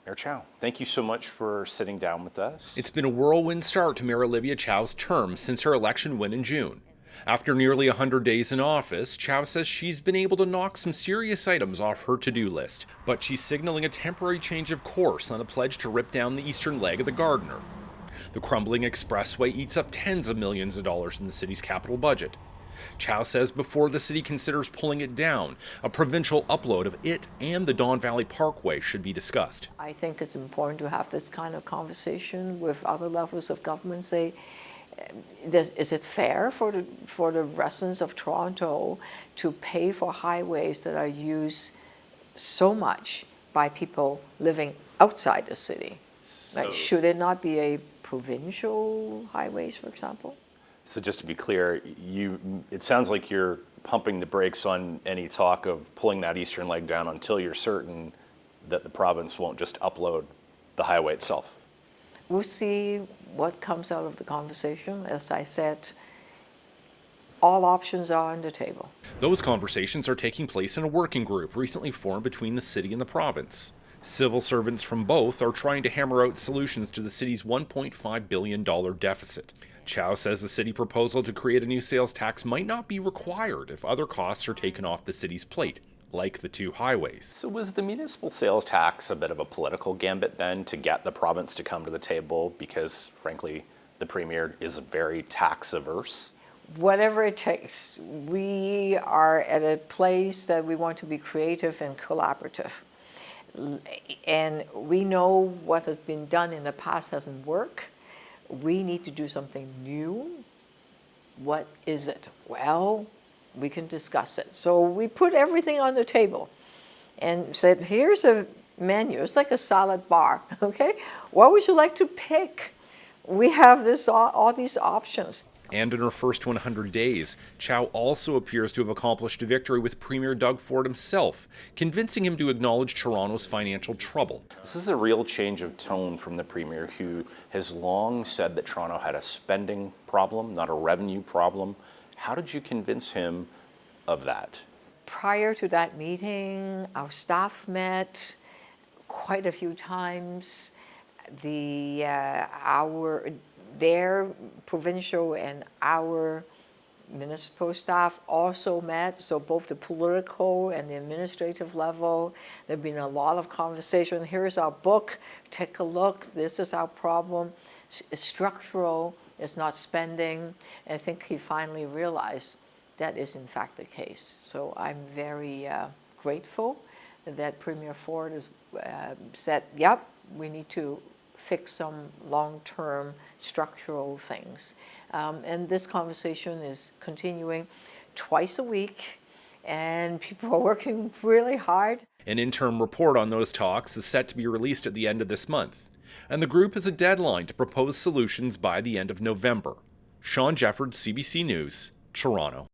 Mayor Chow, thank you so much for sitting down with us. It's been a whirlwind start to Mayor Olivia Chow's term since her election win in June. After nearly 100 days in office, Chow says she's been able to knock some serious items off her to-do list, but she's signaling a temporary change of course on a pledge to rip down the eastern leg of the Gardiner. The crumbling expressway eats up tens of millions of dollars in the city's capital budget. Chow says before the city considers pulling it down, a provincial upload of it and the Don Valley Parkway should be discussed. I think it's important to have this kind of conversation with other levels of government. Say, is it fair for the residents of Toronto to pay for highways that are used so much by people living outside the city? Like, should it not be a provincial highways, for example? So just to be clear, it sounds like you're pumping the brakes on any talk of pulling that eastern leg down until you're certain that the province won't just upload the highway itself. We'll see what comes out of the conversation. As I said, all options are on the table. Those conversations are taking place in a working group recently formed between the city and the province. Civil servants from both are trying to hammer out solutions to the city's $1.5 billion deficit. Chow says the city proposal to create a new sales tax might not be required if other costs are taken off the city's plate, like the two highways. So was the municipal sales tax a bit of a political gambit then to get the province to come to the table because, frankly, the Premier is very tax averse? Whatever it takes. We are at a place that we want to be creative and collaborative. And we know what has been done in the past doesn't work. We need to do something new. What is it? Well, we can discuss it. So we put everything on the table and said, here's a menu. It's like a salad bar, okay? What would you like to pick? We have all these options. And in her first 100 days, Chow also appears to have accomplished a victory with Premier Doug Ford himself, convincing him to acknowledge Toronto's financial trouble. This is a real change of tone from the Premier, who has long said that Toronto had a spending problem, not a revenue problem. How did you convince him of that? Prior to that meeting, our staff met quite a few times. Their provincial and our municipal staff also met, so both the political and the administrative level. There have been a lot of conversation. Here's our book, take a look, this is our problem. It's structural, it's not spending. And I think he finally realized that is in fact the case. So I'm very grateful that Premier Ford has said, yep, we need to fix some long-term structural things. And this conversation is continuing twice a week, and people are working really hard. An interim report on those talks is set to be released at the end of this month, and the group has a deadline to propose solutions by the end of November. Shawn Jeffords, CBC News, Toronto.